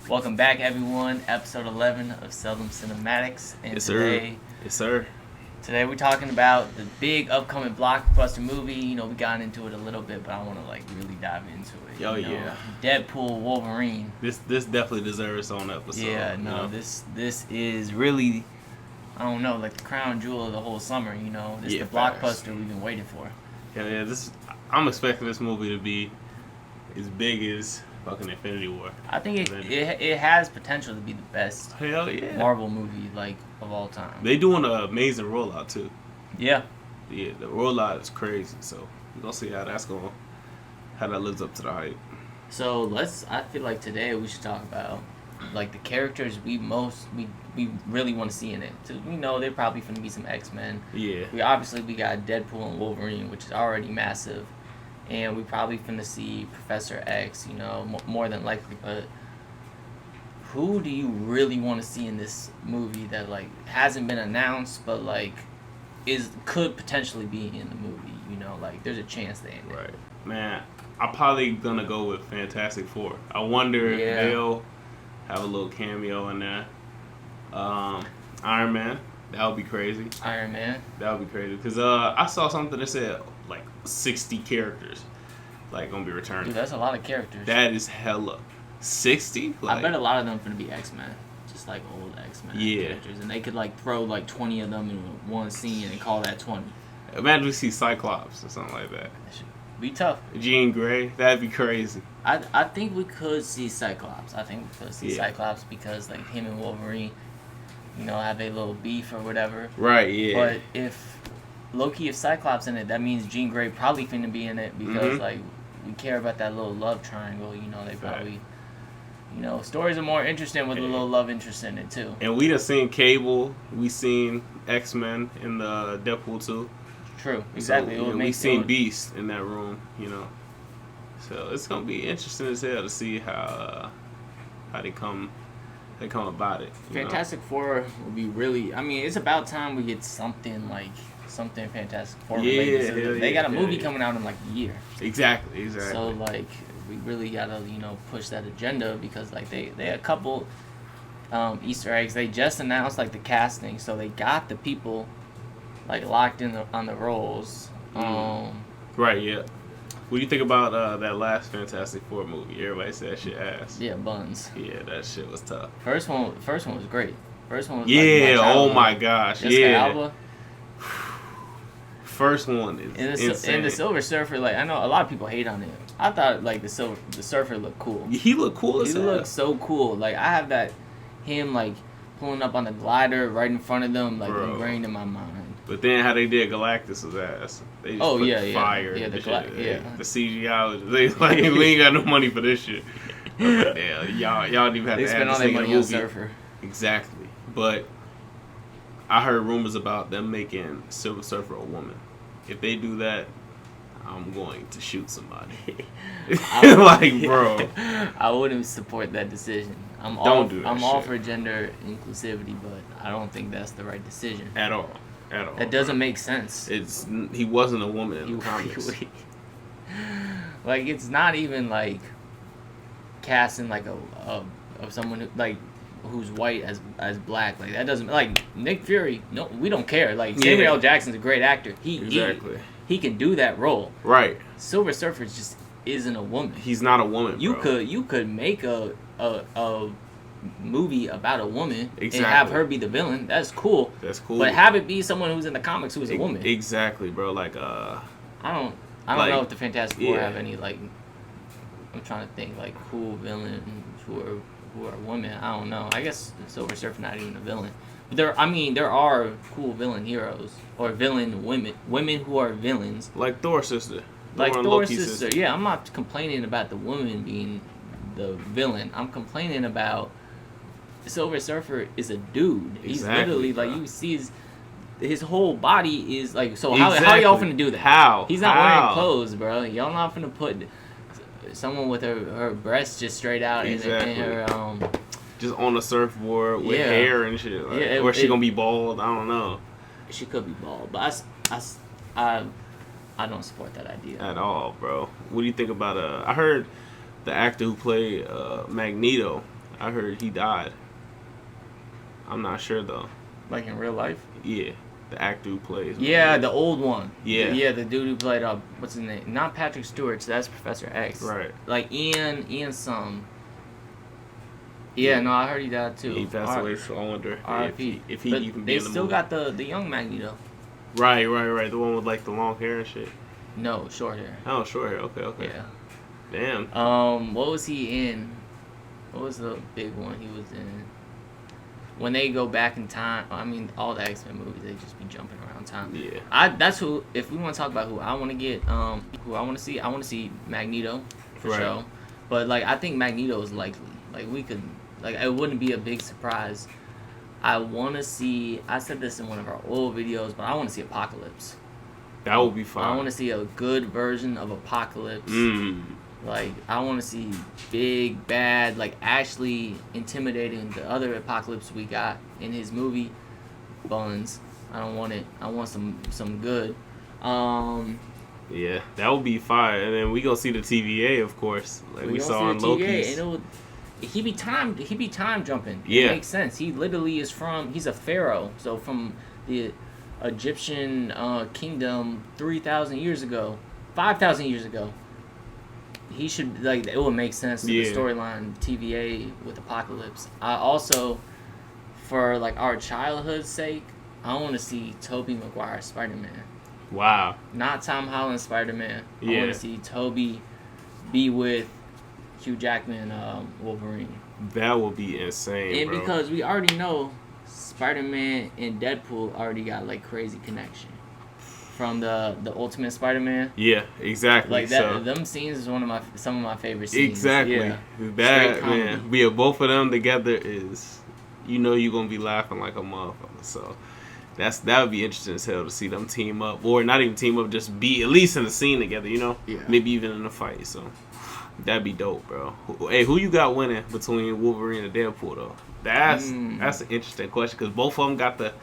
Welcome back, everyone. Episode 11 of Seldom Cinematics. And Yes, sir. Yes, sir. Today we're talking about the big upcoming blockbuster movie. We got into it a little bit, but I want to really dive into it. Oh, yeah. Deadpool, Wolverine. This definitely deserves its own episode. Yeah, no, this is really, I don't know, the crown jewel of the whole summer. This is the blockbuster we've been waiting for. Yeah. I'm expecting this movie to be as big as fucking Infinity War. I think it has potential to be the best Hell yeah. Marvel movie of all time. They doing an amazing rollout too. Yeah. Yeah, the rollout is crazy. So we're gonna see how that lives up to the hype. So I feel like today we should talk about the characters we really want to see in it. So we know they're probably going to be some X-Men. Yeah. We got Deadpool and Wolverine, which is already massive. And we probably finna see Professor X, more than likely. But who do you really want to see in this movie that hasn't been announced, but could potentially be in the movie? There's a chance they in it. Right, man. I'm probably gonna go with Fantastic Four. I wonder if they'll have a little cameo in there. Iron Man, that would be crazy. Iron Man, that would be crazy because I saw something that said 60 characters gonna be returning. Dude, that's a lot of characters. That is hella 60. I bet a lot of them gonna be X-Men, just old X-Men characters, and they could throw 20 of them in one scene and call that 20. Imagine we see Cyclops or something like that. That should be tough. Jean Grey, that'd be crazy. I think we could see Cyclops. Cyclops because him and Wolverine, have a little beef or whatever. Right. Yeah. But if Cyclops in it, that means Jean Grey probably finna be in it because we care about that little love triangle. They probably. Stories are more interesting with a little love interest in it too. And we done seen Cable. We seen X-Men in the Deadpool 2. True, exactly. So, we seen Beast in that room, So it's gonna be interesting as hell to see how they come about it. Fantastic Four will be really. I mean, it's about time we get something Fantastic Four related. Yeah, they got a movie coming out in a year. Exactly. So we really gotta push that agenda because they had a couple Easter eggs. They just announced the casting, so they got the people locked in on the roles. Right. Yeah. What do you think about that last Fantastic Four movie? Everybody said that shit ass. Yeah, buns. Yeah, that shit was tough. First one was great. First one was oh my gosh. Jessica Alba. First one is insane. And the Silver Surfer, I know a lot of people hate on it. I thought the Surfer looked cool. He looked cool as hell. He looked so cool. I have him pulling up on the glider right in front of them ingrained in my mind. But then how they did Galactus was ass. They just put fire. Yeah, the CGI was we ain't got no money for this shit. Damn, y'all didn't even have they to spend add all this their money movie. on Surfer. Exactly. But I heard rumors about them making Silver Surfer a woman. If they do that, I'm going to shoot somebody. Bro. I wouldn't support that decision. I'm all for gender inclusivity, but I don't think that's the right decision. At all. That doesn't make sense. He wasn't a woman in the comics. It's not even casting of someone who, who's white as black. That doesn't Nick Fury. No, we don't care. Samuel L. Jackson's a great actor. He can do that role. Right. Silver Surfer just isn't a woman. He's not a woman. You could make a movie about a woman and have her be the villain. That's cool. But have it be someone who's in the comics who's a woman. Exactly, bro. I don't know if the Fantastic Four have any I'm trying to think cool villains who are women. I don't know. I guess Silver Surfer not even a villain. But there are cool villain heroes or villain women who are villains. Like Thor's sister. Thor's sister. Yeah, I'm not complaining about the woman being the villain. I'm complaining about Silver Surfer is a dude. He's literally you see his whole body is so how y'all finna do that? How? He's not wearing clothes, bro. Y'all not finna put someone with her breasts just straight out and her just on a surfboard with hair and shit. Or she gonna be bald? I don't know. She could be bald, but I don't support that idea at all, bro. What do you think about I heard the actor who played Magneto. I heard he died. I'm not sure though. Like in real life? Yeah, the actor who plays. Yeah, the old one. Yeah. Yeah, the dude who played what's his name? Not Patrick Stewart. So that's Professor X. Right. Like Ian some. Yeah, no, I heard he died too. He passed away, so I wonder if he but even be in the still movie. got the young Magneto. Right. The one with like the long hair and shit. No, short hair. Oh, short hair. Okay. Yeah. Damn. What was he in? What was the big one he was in? When they go back in time, I mean, all the X-Men movies, they just be jumping around time. Yeah. That's who. If we want to talk about who I want to get, who I want to see Magneto for sure. But like, I think Magneto is likely. Like we could, like, it wouldn't be a big surprise. I want to see. I said this in one of our old videos, but I want to see Apocalypse. That would be fun. I want to see a good version of Apocalypse. Like, I want to see big, bad, like, actually intimidating the other Apocalypse we got in his movie, Buns. I don't want it. I want some good. Yeah, that would be fire. And then we gonna see the TVA, of course, like we saw on Loki's. He be time jumping. Yeah. It makes sense. He literally is he's a pharaoh. So from the Egyptian kingdom 3,000 years ago, 5,000 years ago. He should, like, it would make sense to the storyline TVA with Apocalypse. I also, for like our childhood's sake, I want to see Tobey Maguire Spider-Man. Wow. Not Tom Holland Spider-Man. Yeah. I want to see Tobey be with Hugh Jackman Wolverine. That would be insane, and bro. because we already know Spider-Man and Deadpool already got like crazy connection from the Ultimate Spider-Man. Yeah, exactly. Like that, them scenes is some of my favorite scenes. Exactly. Yeah. That, man, we have both of them together is, you're gonna be laughing like a motherfucker. So that would be interesting as hell to see them team up, or not even team up, just be at least in the scene together. Yeah. Maybe even in a fight. So that'd be dope, bro. Hey, who you got winning between Wolverine and Deadpool though? That's an interesting question because both of them got the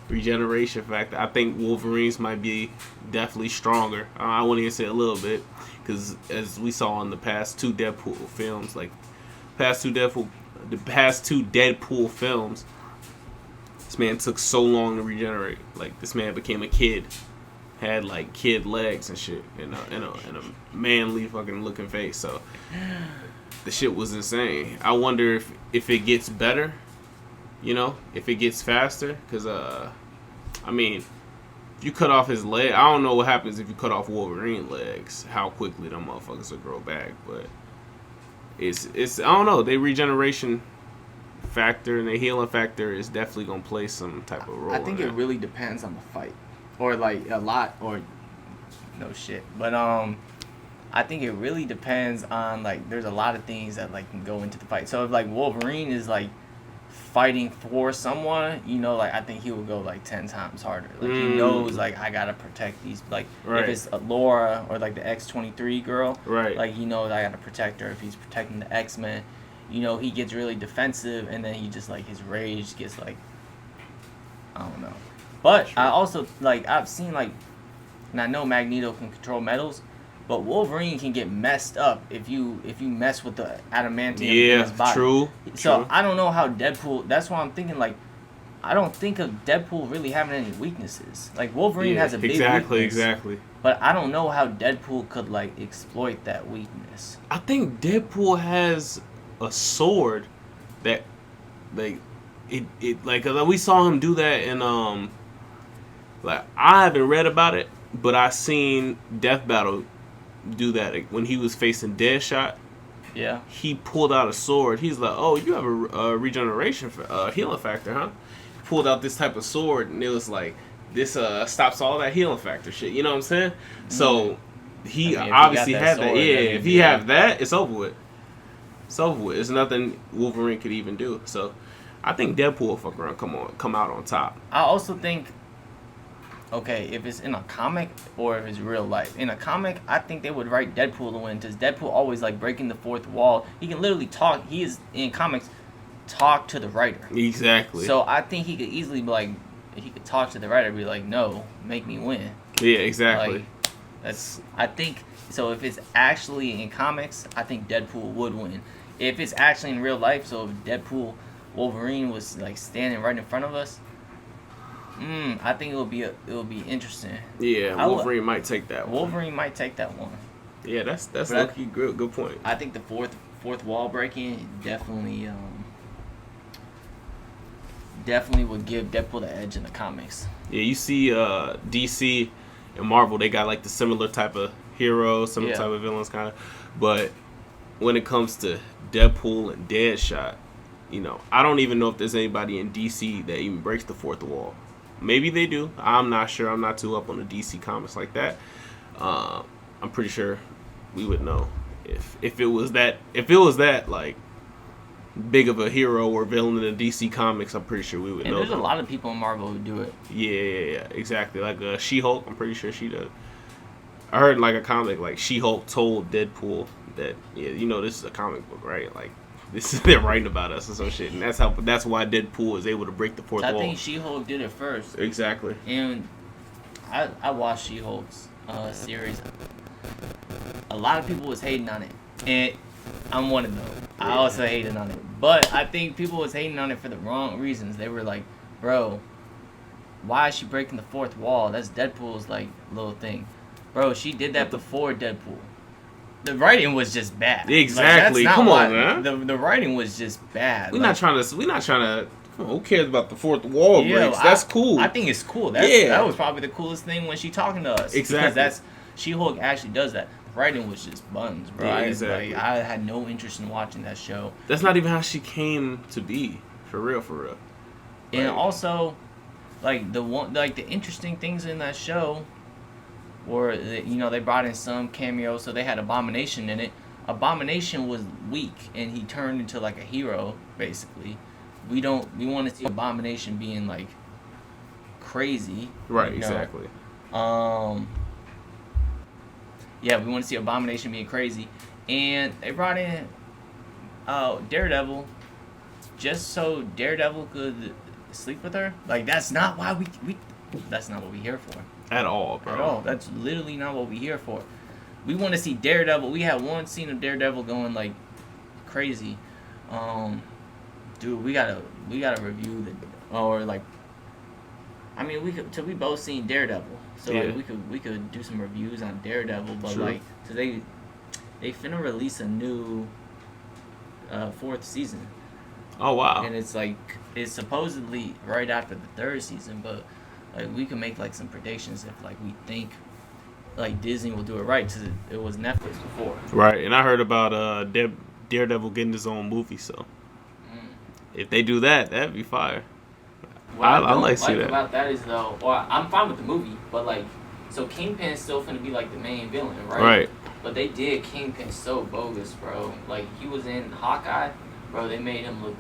regeneration factor. I think Wolverine's might be definitely stronger. I wouldn't even say a little bit, because as we saw in the past two Deadpool films, the past two Deadpool films, this man took so long to regenerate. Like, this man became a kid, had like kid legs and shit, and a manly fucking looking face. So the shit was insane. I wonder if it gets better, if it gets faster, because I mean, if you cut off his leg, I don't know what happens if you cut off Wolverine legs, how quickly them motherfuckers will grow back, but it's I don't know, their regeneration factor and the healing factor is definitely gonna play some type of role. I think it really depends on the fight, or like a lot, or no shit, but I think it really depends on, like, there's a lot of things that like can go into the fight. So if like Wolverine is like fighting for someone, like, I think he will go like 10 times harder. Like, he knows, like, I gotta protect these, like, if it's Laura or like the X-23 girl, like, he knows I gotta protect her. If he's protecting the X-Men, he gets really defensive, and then he just, like, his rage gets, like, I don't know. But I also, like, I've seen, like, and I know Magneto can control metals, but Wolverine can get messed up if you mess with the adamantium in his body. True. So I don't know how Deadpool. That's why I'm thinking, like, I don't think of Deadpool really having any weaknesses. Like, Wolverine has a big weakness. Exactly. But I don't know how Deadpool could, like, exploit that weakness. I think Deadpool has a sword that, like, it like, we saw him do that in like, I haven't read about it, but I seen Death Battle do that when he was facing Deadshot. Yeah. He pulled out a sword. He's like, "Oh, you have a regeneration healing factor, huh?" Pulled out this type of sword, and it was like, this stops all that healing factor shit. You know what I'm saying? So he obviously had that. Yeah, if he have that, it's over with. It's over with. It's nothing Wolverine could even do. So I think Deadpool will fuck around, come out on top. I also think, okay, if it's in a comic or if it's real life. In a comic, I think they would write Deadpool to win, because Deadpool always, like, breaking the fourth wall. He can literally talk. He is, in comics, talk to the writer. Exactly. So I think he could easily be like, he could talk to the writer and be like, no, make me win. Yeah, exactly. Like, I think, so if it's actually in comics, I think Deadpool would win. if it's actually in real life, so if Deadpool Wolverine was like standing right in front of us, I think it will be interesting. Yeah, Wolverine might take that one. Wolverine might take that one. Yeah, that's lucky. Good point. I think the fourth wall breaking definitely would give Deadpool the edge in the comics. Yeah, you see DC and Marvel, they got like the similar type of heroes, similar type of villains kind of. But when it comes to Deadpool and Deadshot, you know, I don't even know if there's anybody in DC that even breaks the fourth wall. Maybe they do. I'm not sure. I'm not too up on the DC comics like that. I'm pretty sure we would know if it was that like big of a hero or villain in the DC comics. I'm pretty sure we would know. There's a lot of people in Marvel who do it. Yeah, exactly. Like She-Hulk, I'm pretty sure she does. I heard like a comic like She-Hulk told Deadpool that you know this is a comic book, right? Like this is they're writing about us or some shit, and that's why Deadpool is able to break the fourth wall. I think She-Hulk did it first. Exactly. And I watched She-Hulk's series. A lot of people was hating on it, and I'm one of them. I also hated on it, but I think people was hating on it for the wrong reasons. They were like, "Bro, why is she breaking the fourth wall? That's Deadpool's like little thing, bro. She did that before Deadpool. The writing was just bad. Exactly. Like, Come on, man. The writing was just bad. We're not trying to. Come on, who cares about the fourth wall breaks? That's cool. I think it's cool. That was probably the coolest thing when she talking to us. Exactly. Because She-Hulk actually does that. The writing was just buns, bro. Yeah, exactly. I had no interest in watching that show. That's not even how she came to be. For real. And also, like the interesting things in that show were, you know, they brought in some cameos, so they had Abomination in it. Abomination was weak, and he turned into like a hero, basically. We want to see Abomination being like crazy. Right, you know? exactly. Yeah, we want to see Abomination being crazy. And they brought in Daredevil just so Daredevil could sleep with her. Like, that's not why that's not what we here for. At all, bro. At all. That's literally not what we here for. We want to see Daredevil. We had one scene of Daredevil going like crazy. Dude, we gotta review or like. I mean, we both seen Daredevil, so like we could do some reviews on Daredevil, but like today they finna release a new fourth season. Oh wow! And it's supposedly right after the third season, but like we can make like some predictions if like we think like Disney will do it right, because it was Netflix before. Right, and I heard about Daredevil getting his own movie, so if they do that, that'd be fire. What I like to see that. About that is though, well, I'm fine with the movie, but like, so Kingpin's still finna be like the main villain, right? Right. But they did Kingpin so bogus, bro. Like he was in Hawkeye, bro. They made him look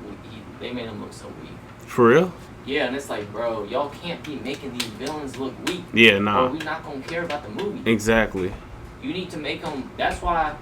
so weak. For real? Yeah, and it's like, bro, y'all can't be making these villains look weak. Yeah, nah. Or we not gonna care about the movie. Exactly. You need to make them. That's why.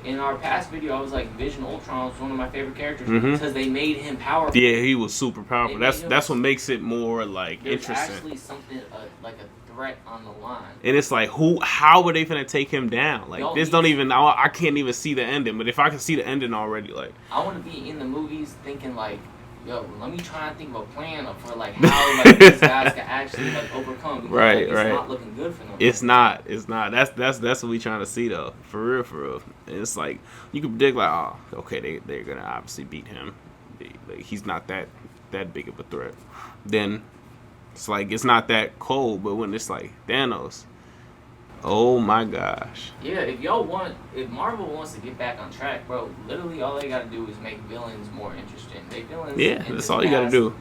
In our past video, I was like, Vision Ultron was one of my favorite characters because they made him powerful. Yeah, he was super powerful. That's what makes it more like interesting. There's actually something like a threat on the line. And it's like, how are they finna take him down? Like I can't even see the ending. But if I can see the ending already, like I want to be in the movies thinking like, yo, let me try and think of a plan for like how like these guys can actually like overcome. Because, right. It's not looking good for them. It's not. That's what we trying to see though. For real. And it's like you can predict like, oh, okay, they're gonna obviously beat him. Like, he's not that big of a threat. Then it's like it's not that cold. But when it's like Thanos, oh my gosh. Yeah, if Marvel wants to get back on track, bro, literally all they gotta do is make villains more interesting. That's all you gotta do.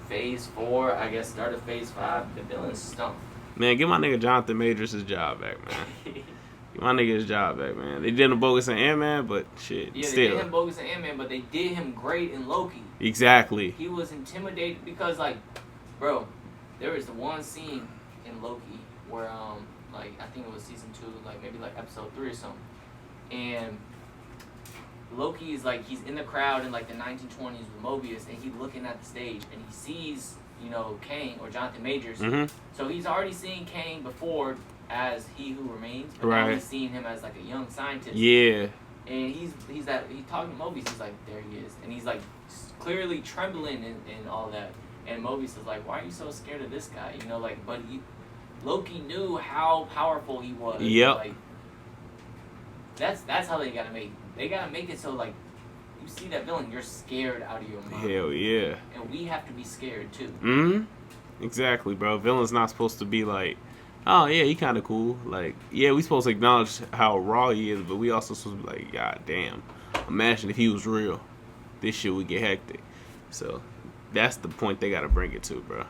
Phase 4, I guess, start of Phase 5, the villains stunk. Man, give my nigga Jonathan Majors his job back, man. Give my nigga his job back, man. They did him bogus in Ant-Man, but shit, yeah, still. They did him bogus in Ant-Man, but they did him great in Loki. Exactly. He was intimidated because, like, bro, there was the one scene in Loki where, like, I think it was season 2, like, maybe, like, episode 3 or something. And Loki is, like, he's in the crowd in, like, the 1920s with Mobius, and he's looking at the stage, and he sees, you know, Kang, or Jonathan Majors. So he's already seen Kang before as He Who Remains, but now he's seeing him as, like, a young scientist. Yeah. and he's talking to Mobius. He's like, there he is, and he's like clearly trembling and all that. And Mobius is like, why are you so scared of this guy? You know, like, but Loki knew how powerful he was. Yep. Like, that's how they gotta make. They gotta make it so like, you see that villain, you're scared out of your mind. Hell yeah. And we have to be scared too. Exactly, bro. Villain's not supposed to be like, oh yeah, he kind of cool. Like, yeah, we supposed to acknowledge how raw he is, but we also supposed to be like, god damn, imagine if he was real, this shit would get hectic. So that's the point they gotta bring it to, bro.